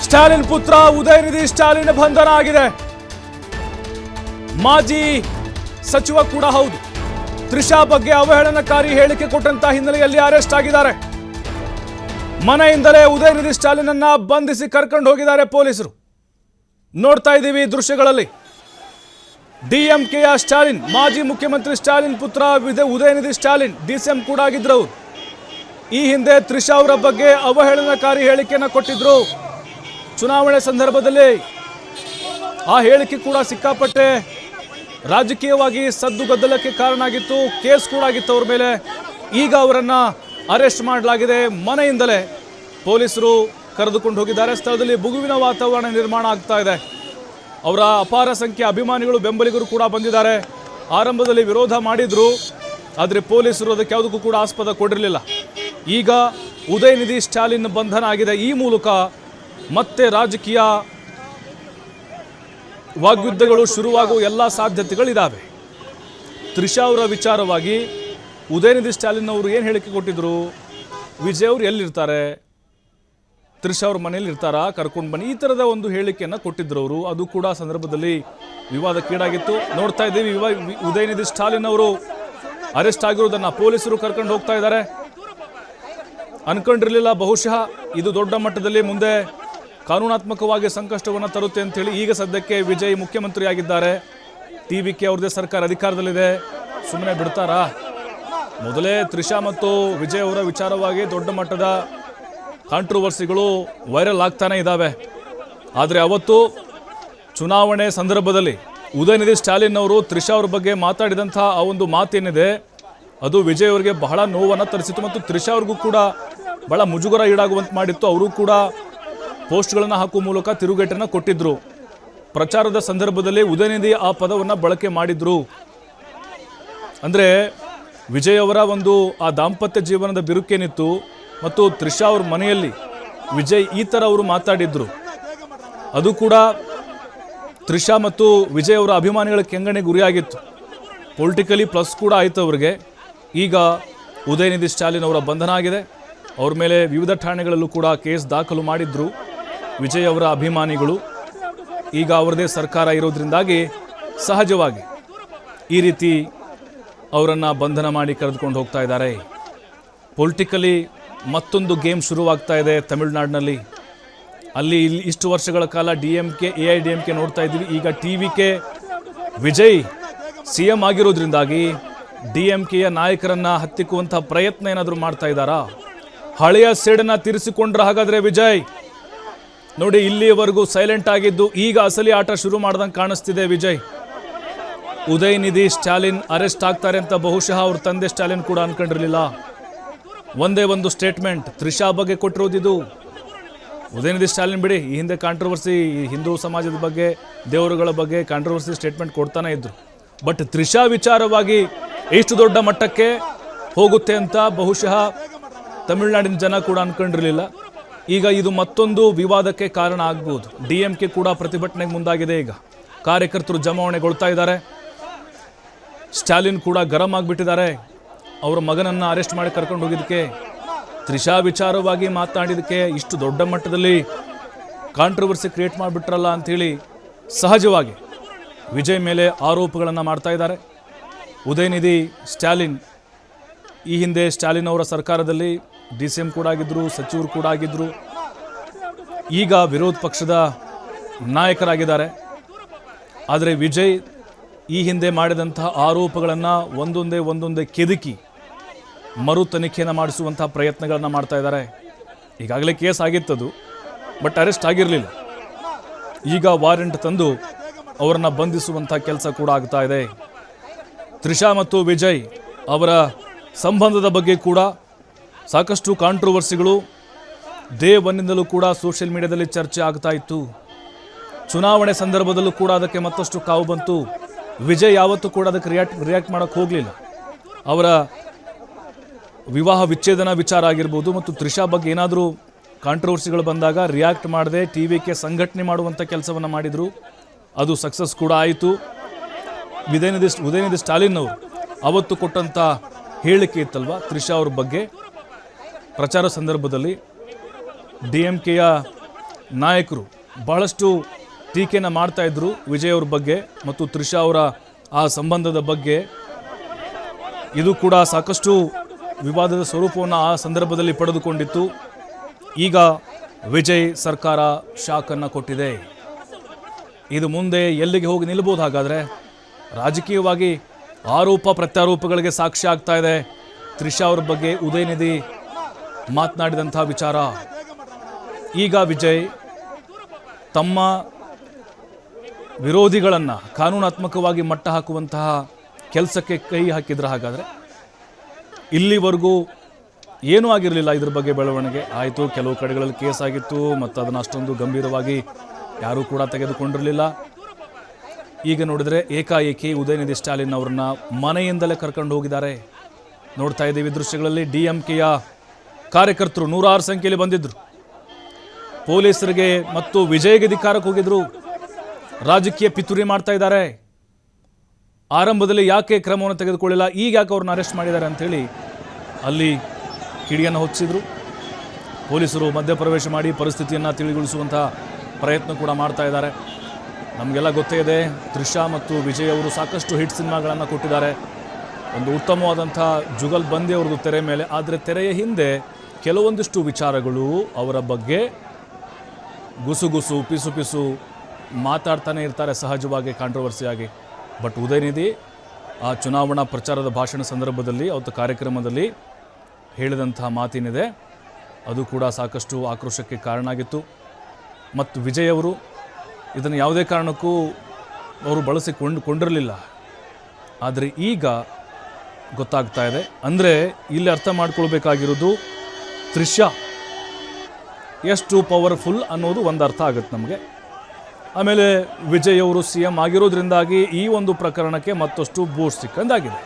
ಸ್ಟಾಲಿನ್ ಪುತ್ರ ಉದಯನಿಧಿ ಸ್ಟಾಲಿನ್ ಬಂಧನ ಆಗಿದೆ. ಮಾಜಿ ಸಚಿವ ಕೂಡ ಹೌದು. ತ್ರಿಷಾ ಬಗ್ಗೆ ಅವಹೇಳನಕಾರಿ ಹೇಳಿಕೆ ಕೊಟ್ಟಂತ ಹಿನ್ನೆಲೆಯಲ್ಲಿ ಅರೆಸ್ಟ್ ಆಗಿದ್ದಾರೆ. ಮನೆಯಿಂದಲೇ ಉದಯನಿಧಿ ಸ್ಟಾಲಿನ್ ಅನ್ನ ಬಂಧಿಸಿ ಕರ್ಕೊಂಡು ಹೋಗಿದ್ದಾರೆ ಪೊಲೀಸರು. ನೋಡ್ತಾ ಇದ್ದೀವಿ ದೃಶ್ಯಗಳಲ್ಲಿ. ಡಿಎಂಕೆಯ ಸ್ಟಾಲಿನ್, ಮಾಜಿ ಮುಖ್ಯಮಂತ್ರಿ ಸ್ಟಾಲಿನ್ ಪುತ್ರ ಉದಯನಿಧಿ ಸ್ಟಾಲಿನ್ ಡಿಸಿಎಂ ಕೂಡ ಆಗಿದ್ರು ಅವರು. ಈ ಹಿಂದೆ ತ್ರಿಷಾ ಅವರ ಬಗ್ಗೆ ಅವಹೇಳನಕಾರಿ ಹೇಳಿಕೆಯನ್ನು ಕೊಟ್ಟಿದ್ರು. ಚುನಾವಣೆ ಸಂದರ್ಭದಲ್ಲಿ ಆ ಹೇಳಿಕೆ ಕೂಡ ಸಿಕ್ಕಾಪಟ್ಟೆ ರಾಜಕೀಯವಾಗಿ ಸದ್ದು ಗದ್ದಲಕ್ಕೆ ಕಾರಣ ಆಗಿತ್ತು. ಕೇಸ್ ಕೂಡ ಆಗಿತ್ತು ಅವರ ಮೇಲೆ. ಈಗ ಅವರನ್ನ ಅರೆಸ್ಟ್ ಮಾಡಲಾಗಿದೆ. ಮನೆಯಿಂದಲೇ ಪೊಲೀಸರು ಕರೆದುಕೊಂಡು ಹೋಗಿದ್ದಾರೆ. ಸ್ಥಳದಲ್ಲಿ ಬಿಗುವಿನ ವಾತಾವರಣ ನಿರ್ಮಾಣ ಆಗ್ತಾ ಇದೆ. ಅವರ ಅಪಾರ ಸಂಖ್ಯೆ ಅಭಿಮಾನಿಗಳು, ಬೆಂಬಲಿಗರು ಕೂಡ ಬಂದಿದ್ದಾರೆ. ಆರಂಭದಲ್ಲಿ ವಿರೋಧ ಮಾಡಿದ್ರು, ಆದರೆ ಪೊಲೀಸರು ಅದಕ್ಕೆ ಯಾವುದಕ್ಕೂ ಕೂಡ ಆಸ್ಪದ ಕೊಡಿರಲಿಲ್ಲ. ಈಗ ಉದಯನಿಧಿ ಸ್ಟಾಲಿನ್ ಬಂಧನ ಆಗಿದೆ. ಈ ಮೂಲಕ ಮತ್ತೆ ರಾಜಕೀಯ ವಾಗ್ಯುದ್ಧಗಳು ಶುರುವಾಗುವ ಎಲ್ಲ ಸಾಧ್ಯತೆಗಳಿದ್ದಾವೆ. ತ್ರಿಷಾ ಅವರ ವಿಚಾರವಾಗಿ ಉದಯನಿಧಿ ಸ್ಟಾಲಿನ್ ಅವರು ಏನು ಹೇಳಿಕೆ ಕೊಟ್ಟಿದ್ರು? ವಿಜಯ್ ಅವರು ಎಲ್ಲಿರ್ತಾರೆ, ತ್ರಿಷಾ ಅವ್ರ ಮನೇಲಿ ಇರ್ತಾರಾ, ಕರ್ಕೊಂಡು ಬನ್ನಿ, ಈ ಥರದ ಒಂದು ಹೇಳಿಕೆಯನ್ನು ಕೊಟ್ಟಿದ್ರು ಅವರು. ಅದು ಕೂಡ ಸಂದರ್ಭದಲ್ಲಿ ವಿವಾದಕ್ಕೀಡಾಗಿತ್ತು. ನೋಡ್ತಾ ಇದ್ದೀವಿ, ಉದಯನಿಧಿ ಸ್ಟಾಲಿನ್ ಅವರು ಅರೆಸ್ಟ್ ಆಗಿರೋದನ್ನು ಪೊಲೀಸರು ಕರ್ಕೊಂಡು ಹೋಗ್ತಾ ಇದ್ದಾರೆ. ಅನ್ಕೊಂಡಿರಲಿಲ್ಲ ಬಹುಶಃ ಇದು ದೊಡ್ಡ ಮಟ್ಟದಲ್ಲಿ ಮುಂದೆ ಕಾನೂನಾತ್ಮಕವಾಗಿ ಸಂಕಷ್ಟವನ್ನು ತರುತ್ತೆ ಅಂತೇಳಿ. ಈಗ ಸದ್ಯಕ್ಕೆ ವಿಜಯ್ ಮುಖ್ಯಮಂತ್ರಿ ಆಗಿದ್ದಾರೆ. ಟಿವಿಕೆ ಅವ್ರದ್ದೇ ಸರ್ಕಾರ ಅಧಿಕಾರದಲ್ಲಿದೆ. ಸುಮ್ಮನೆ ಬಿಡ್ತಾರಾ? ಮೊದಲೇ ತ್ರಿಷಾ ಮತ್ತು ವಿಜಯ್ ಅವರ ವಿಚಾರವಾಗಿ ದೊಡ್ಡ ಮಟ್ಟದ ಕಾಂಟ್ರವರ್ಸಿಗಳು ವೈರಲ್ ಆಗ್ತಾನೆ ಇದ್ದಾವೆ. ಆದರೆ ಅವತ್ತು ಚುನಾವಣೆ ಸಂದರ್ಭದಲ್ಲಿ ಉದಯನಿಧಿ ಸ್ಟಾಲಿನ್ ಅವರು ತ್ರಿಷಾ ಅವ್ರ ಬಗ್ಗೆ ಮಾತಾಡಿದಂಥ ಆ ಒಂದು ಮಾತೇನಿದೆ, ಅದು ವಿಜಯ್ ಅವರಿಗೆ ಬಹಳ ನೋವನ್ನು ತರಿಸಿತ್ತು ಮತ್ತು ತ್ರಿಷಾ ಅವ್ರಿಗೂ ಕೂಡ ಬಹಳ ಮುಜುಗರ ಈಡಾಗುವಂತೆ ಮಾಡಿತ್ತು. ಅವರು ಕೂಡ ಪೋಸ್ಟ್ಗಳನ್ನು ಹಾಕುವ ಮೂಲಕ ತಿರುಗೇಟನ್ನು ಕೊಟ್ಟಿದ್ರು. ಪ್ರಚಾರದ ಸಂದರ್ಭದಲ್ಲಿ ಉದಯನಿಧಿ ಆ ಪದವನ್ನು ಬಳಕೆ ಮಾಡಿದ್ರು. ಅಂದರೆ ವಿಜಯ್ ಅವರ ಒಂದು ಆ ದಾಂಪತ್ಯ ಜೀವನದ ಬಿರುಕೇನಿತ್ತು ಮತ್ತು ತ್ರಿಷಾ ಅವ್ರ ಮನೆಯಲ್ಲಿ ವಿಜಯ್ ಈ ಥರ ಅವರು ಮಾತಾಡಿದ್ರು. ಅದು ಕೂಡ ತ್ರಿಷಾ ಮತ್ತು ವಿಜಯ್ ಅವರ ಅಭಿಮಾನಿಗಳ ಕೆಂಗಣೆ ಗುರಿಯಾಗಿತ್ತು. ಪೊಲಿಟಿಕಲಿ ಪ್ಲಸ್ ಕೂಡ ಆಯಿತು ಅವರಿಗೆ. ಈಗ ಉದಯನಿಧಿ ಸ್ಟಾಲಿನ್ ಅವರ ಬಂಧನ ಆಗಿದೆ. ಅವ್ರ ಮೇಲೆ ವಿವಿಧ ಠಾಣೆಗಳಲ್ಲೂ ಕೂಡ ಕೇಸ್ ದಾಖಲು ಮಾಡಿದ್ರು ವಿಜಯ್ ಅವರ ಅಭಿಮಾನಿಗಳು. ಈಗ ಅವರದೇ ಸರ್ಕಾರ ಇರೋದ್ರಿಂದಾಗಿ ಸಹಜವಾಗಿ ಈ ರೀತಿ ಅವರನ್ನು ಬಂಧನ ಮಾಡಿ ಕರೆದುಕೊಂಡು ಹೋಗ್ತಾ ಇದ್ದಾರೆ. ಪೊಲಿಟಿಕಲಿ ಮತ್ತೊಂದು ಗೇಮ್ ಶುರುವಾಗ್ತಾ ಇದೆ ತಮಿಳುನಾಡಿನಲ್ಲಿ. ಅಲ್ಲಿ ಇಷ್ಟು ವರ್ಷಗಳ ಕಾಲ DMK AIDMK ನೋಡ್ತಾ ಇದ್ದೀವಿ. ಈಗ TVK ವಿಜಯ್ CM ಆಗಿರೋದ್ರಿಂದಾಗಿ DMKಯ ನಾಯಕರನ್ನು ಹತ್ತಿಕ್ಕುವಂಥ ಪ್ರಯತ್ನ ಏನಾದರೂ ಮಾಡ್ತಾ ಇದ್ದಾರಾ? ಹಳೆಯ ಸೇಡನ್ನು ತೀರಿಸಿಕೊಂಡ್ರೆ ಹಾಗಾದರೆ ವಿಜಯ್ ನೋಡಿ, ಇಲ್ಲಿಯವರೆಗೂ ಸೈಲೆಂಟ್ ಆಗಿದ್ದು ಈಗ ಅಸಲಿ ಆಟ ಶುರು ಮಾಡ್ದಂಗೆ ಕಾಣಿಸ್ತಿದೆ ವಿಜಯ್. ಉದಯನಿಧಿ ಸ್ಟಾಲಿನ್ ಅರೆಸ್ಟ್ ಆಗ್ತಾರೆ ಅಂತ ಬಹುಶಃ ಅವ್ರ ತಂದೆ ಸ್ಟಾಲಿನ್ ಕೂಡ ಅನ್ಕೊಂಡಿರಲಿಲ್ಲ. ಒಂದೇ ಒಂದು ಸ್ಟೇಟ್ಮೆಂಟ್ ತ್ರಿಷಾ ಬಗ್ಗೆ ಕೊಟ್ಟಿರೋದಿದು. ಉದಯನಿಧಿ ಸ್ಟಾಲಿನ್ ಬಿಡಿ, ಈ ಹಿಂದೆ ಕಾಂಟ್ರವರ್ಸಿ, ಹಿಂದೂ ಸಮಾಜದ ಬಗ್ಗೆ, ದೇವರುಗಳ ಬಗ್ಗೆ ಕಾಂಟ್ರವರ್ಸಿ ಸ್ಟೇಟ್ಮೆಂಟ್ ಕೊಡ್ತಾನೆ ಇದ್ರು. ಬಟ್ ತ್ರಿಷಾ ವಿಚಾರವಾಗಿ ಎಷ್ಟು ದೊಡ್ಡ ಮಟ್ಟಕ್ಕೆ ಹೋಗುತ್ತೆ ಅಂತ ಬಹುಶಃ ತಮಿಳುನಾಡಿನ ಜನ ಕೂಡ ಅನ್ಕೊಂಡಿರಲಿಲ್ಲ. ಈಗ ಇದು ಮತ್ತೊಂದು ವಿವಾದಕ್ಕೆ ಕಾರಣ ಆಗ್ಬೋದು. DMK ಕೂಡ ಪ್ರತಿಭಟನೆಗೆ ಮುಂದಾಗಿದೆ. ಈಗ ಕಾರ್ಯಕರ್ತರು ಜಮಾವಣೆಗೊಳ್ತಾ ಇದ್ದಾರೆ. ಸ್ಟಾಲಿನ್ ಕೂಡ ಗರಂ ಆಗಿಬಿಟ್ಟಿದ್ದಾರೆ. ಅವರ ಮಗನನ್ನು ಅರೆಸ್ಟ್ ಮಾಡಿ ಕರ್ಕೊಂಡು ಹೋಗಿದ್ದಕ್ಕೆ, ತ್ರಿಷಾ ವಿಚಾರವಾಗಿ ಮಾತನಾಡಿದ್ದಕ್ಕೆ ಇಷ್ಟು ದೊಡ್ಡ ಮಟ್ಟದಲ್ಲಿ ಕಾಂಟ್ರವರ್ಸಿ ಕ್ರಿಯೇಟ್ ಮಾಡಿಬಿಟ್ರಲ್ಲ ಅಂಥೇಳಿ ಸಹಜವಾಗಿ ವಿಜಯ್ ಮೇಲೆ ಆರೋಪಗಳನ್ನು ಮಾಡ್ತಾ ಇದ್ದಾರೆ. ಉದಯನಿಧಿ ಸ್ಟಾಲಿನ್ ಈ ಹಿಂದೆ ಸ್ಟಾಲಿನ್ ಅವರ ಸರ್ಕಾರದಲ್ಲಿ DCM ಕೂಡ ಆಗಿದ್ದರು, ಸಚಿವರು ಕೂಡ ಆಗಿದ್ದರು. ಈಗ ವಿರೋಧ ಪಕ್ಷದ ನಾಯಕರಾಗಿದ್ದಾರೆ. ಆದರೆ ವಿಜಯ್ ಈ ಹಿಂದೆ ಮಾಡಿದಂತಹ ಆರೋಪಗಳನ್ನು ಒಂದೊಂದೇ ಕೆದಕಿ ಮರು ತನಿಖೆಯನ್ನು ಮಾಡಿಸುವಂಥ ಪ್ರಯತ್ನಗಳನ್ನು ಮಾಡ್ತಾ ಇದ್ದಾರೆ. ಈಗಾಗಲೇ ಕೇಸ್ ಆಗಿತ್ತದು, ಬಟ್ ಅರೆಸ್ಟ್ ಆಗಿರಲಿಲ್ಲ. ಈಗ ವಾರೆಂಟ್ ತಂದು ಅವರನ್ನು ಬಂಧಿಸುವಂಥ ಕೆಲಸ ಕೂಡ ಆಗ್ತಾ ಇದೆ. ತ್ರಿಷಾ ಮತ್ತು ವಿಜಯ್ ಅವರ ಸಂಬಂಧದ ಬಗ್ಗೆ ಕೂಡ ಸಾಕಷ್ಟು ಕಾಂಟ್ರವರ್ಸಿಗಳು ಡೇ ಒನ್ನಿಂದಲೂ ಕೂಡ ಸೋಷಿಯಲ್ ಮೀಡಿಯಾದಲ್ಲಿ ಚರ್ಚೆ ಆಗ್ತಾ ಇತ್ತು. ಚುನಾವಣೆ ಸಂದರ್ಭದಲ್ಲೂ ಕೂಡ ಅದಕ್ಕೆ ಮತ್ತಷ್ಟು ಕಾವು ಬಂತು. ವಿಜಯ್ ಯಾವತ್ತೂ ಕೂಡ ಅದಕ್ಕೆ ರಿಯಾಕ್ಟ್ ಮಾಡೋಕ್ಕೆ ಹೋಗಲಿಲ್ಲ. ಅವರ ವಿವಾಹ ವಿಚ್ಛೇದನ ವಿಚಾರ ಆಗಿರ್ಬೋದು ಮತ್ತು ತ್ರಿಷಾ ಬಗ್ಗೆ ಏನಾದರೂ ಕಾಂಟ್ರವರ್ಸಿಗಳು ಬಂದಾಗ ರಿಯಾಕ್ಟ್ ಮಾಡದೆ TVK ಸಂಘಟನೆ ಮಾಡುವಂಥ ಕೆಲಸವನ್ನು ಮಾಡಿದರು. ಅದು ಸಕ್ಸಸ್ ಕೂಡ ಆಯಿತು. ಉದಯನಿಧಿ ಸ್ಟಾಲಿನ್ ಅವರು ಅವತ್ತು ಕೊಟ್ಟಂಥ ಹೇಳಿಕೆ ಇತ್ತಲ್ವ ತ್ರಿಷಾ ಅವ್ರ ಬಗ್ಗೆ ಪ್ರಚಾರ ಸಂದರ್ಭದಲ್ಲಿ, DMKಯ ನಾಯಕರು ಬಹಳಷ್ಟು ಟೀಕೆಯನ್ನು ಮಾಡ್ತಾಯಿದ್ರು ವಿಜಯ್ ಅವ್ರ ಬಗ್ಗೆ ಮತ್ತು ತ್ರಿಷಾ ಅವರ ಆ ಸಂಬಂಧದ ಬಗ್ಗೆ. ಇದು ಕೂಡ ಸಾಕಷ್ಟು ವಿವಾದದ ಸ್ವರೂಪವನ್ನು ಆ ಸಂದರ್ಭದಲ್ಲಿ ಪಡೆದುಕೊಂಡಿತ್ತು. ಈಗ ವಿಜಯ್ ಸರ್ಕಾರ ಶಾಕನ್ನು ಕೊಟ್ಟಿದೆ. ಇದು ಮುಂದೆ ಎಲ್ಲಿಗೆ ಹೋಗಿ ನಿಲ್ಬೋದು? ಹಾಗಾದರೆ ರಾಜಕೀಯವಾಗಿ ಆರೋಪ ಪ್ರತ್ಯಾರೋಪಗಳಿಗೆ ಸಾಕ್ಷಿ ಆಗ್ತಾ ಇದೆ. ತ್ರಿಷಾ ಅವ್ರ ಬಗ್ಗೆ ಉದಯನಿಧಿ ಮಾತನಾಡಿದಂಥ ವಿಚಾರ. ಈಗ ವಿಜಯ್ ತಮ್ಮ ವಿರೋಧಿಗಳನ್ನು ಕಾನೂನಾತ್ಮಕವಾಗಿ ಮಟ್ಟ ಹಾಕುವಂತಹ ಕೆಲಸಕ್ಕೆ ಕೈ ಹಾಕಿದ್ರೆ. ಹಾಗಾದರೆ ಇಲ್ಲಿವರೆಗೂ ಏನೂ ಆಗಿರಲಿಲ್ಲ ಇದ್ರ ಬಗ್ಗೆ ಬೆಳವಣಿಗೆ. ಆಯಿತು, ಕೆಲವು ಕಡೆಗಳಲ್ಲಿ ಕೇಸ್ ಆಗಿತ್ತು ಮತ್ತು ಅದನ್ನು ಅಷ್ಟೊಂದು ಗಂಭೀರವಾಗಿ ಯಾರೂ ಕೂಡ ತೆಗೆದುಕೊಂಡಿರಲಿಲ್ಲ. ಈಗ ನೋಡಿದರೆ ಏಕಾಏಕಿ ಉದಯನಿಧಿ ಸ್ಟಾಲಿನ್ ಅವ್ರನ್ನ ಮನೆಯಿಂದಲೇ ಕರ್ಕೊಂಡು ಹೋಗಿದ್ದಾರೆ. ನೋಡ್ತಾ ಇದ್ದೀವಿ ದೃಶ್ಯಗಳಲ್ಲಿ. DMKಯ ಕಾರ್ಯಕರ್ತರು 100 ಸಂಖ್ಯೆಯಲ್ಲಿ ಬಂದಿದ್ದರು. ಪೊಲೀಸರಿಗೆ ಮತ್ತು ವಿಜಯ್ಗೆ ಧಿಕ್ಕಾರಕ್ಕೆ ಹೋಗಿದ್ರು. ರಾಜಕೀಯ ಪಿತೂರಿ ಮಾಡ್ತಾ ಇದ್ದಾರೆ. ಆರಂಭದಲ್ಲಿ ಯಾಕೆ ಕ್ರಮವನ್ನು ತೆಗೆದುಕೊಳ್ಳಿಲ್ಲ, ಈಗ ಯಾಕೆ ಅವ್ರನ್ನ ಅರೆಸ್ಟ್ ಮಾಡಿದ್ದಾರೆ ಅಂಥೇಳಿ ಅಲ್ಲಿ ಕಿಡಿಯನ್ನು ಹೊಚ್ಚಿದ್ರು. ಪೊಲೀಸರು ಮಧ್ಯಪ್ರವೇಶ ಮಾಡಿ ಪರಿಸ್ಥಿತಿಯನ್ನು ತಿಳಿಗೊಳಿಸುವಂಥ ಪ್ರಯತ್ನ ಕೂಡ ಮಾಡ್ತಾ ಇದ್ದಾರೆ. ನಮಗೆಲ್ಲ ಗೊತ್ತೇ ಇದೆ, ತ್ರಿಷಾ ಮತ್ತು ವಿಜಯ್ ಅವರು ಸಾಕಷ್ಟು ಹಿಟ್ ಸಿನಿಮಾಗಳನ್ನು ಕೊಟ್ಟಿದ್ದಾರೆ. ಒಂದು ಉತ್ತಮವಾದಂಥ ಜುಗಲ್ ಬಂದಿ ಅವ್ರದ್ದು ತೆರೆ ಮೇಲೆ. ಆದರೆ ತೆರೆಯ ಹಿಂದೆ ಕೆಲವೊಂದಿಷ್ಟು ವಿಚಾರಗಳು ಅವರ ಬಗ್ಗೆ ಗುಸುಗುಸು ಪಿಸು ಪಿಸು ಮಾತಾಡ್ತಾನೆ ಇರ್ತಾರೆ ಸಹಜವಾಗಿ, ಕಾಂಟ್ರವರ್ಸಿಯಾಗಿ. ಬಟ್ ಉದಯನಿಧಿ ಆ ಚುನಾವಣಾ ಪ್ರಚಾರದ ಭಾಷಣ ಸಂದರ್ಭದಲ್ಲಿ ಅವತ್ತು ಕಾರ್ಯಕ್ರಮದಲ್ಲಿ ಹೇಳಿದಂಥ ಮಾತೇನಿದೆ ಅದು ಕೂಡ ಸಾಕಷ್ಟು ಆಕ್ರೋಶಕ್ಕೆ ಕಾರಣ ಆಗಿತ್ತು. ಮತ್ತು ವಿಜಯ್ ಅವರು ಇದನ್ನು ಯಾವುದೇ ಕಾರಣಕ್ಕೂ ಅವರು ಬಳಸಿಕೊಂಡಿರಲಿಲ್ಲ. ಆದರೆ ಈಗ ಗೊತ್ತಾಗ್ತಾ ಇದೆ. ಅಂದರೆ ಇಲ್ಲಿ ಅರ್ಥ ಮಾಡ್ಕೊಳ್ಬೇಕಾಗಿರೋದು ತ್ರಿಷಾ ಎಷ್ಟು ಪವರ್ಫುಲ್ ಅನ್ನೋದು ಒಂದು ಅರ್ಥ ಆಗುತ್ತೆ ನಮಗೆ. ಆಮೇಲೆ ವಿಜಯ್ ಅವರು CM ಆಗಿರೋದ್ರಿಂದಾಗಿ ಈ ಒಂದು ಪ್ರಕರಣಕ್ಕೆ ಮತ್ತಷ್ಟು ಬೂಸ್ಟ್ ಸಿಕ್ಕಂದಾಗಿದೆ.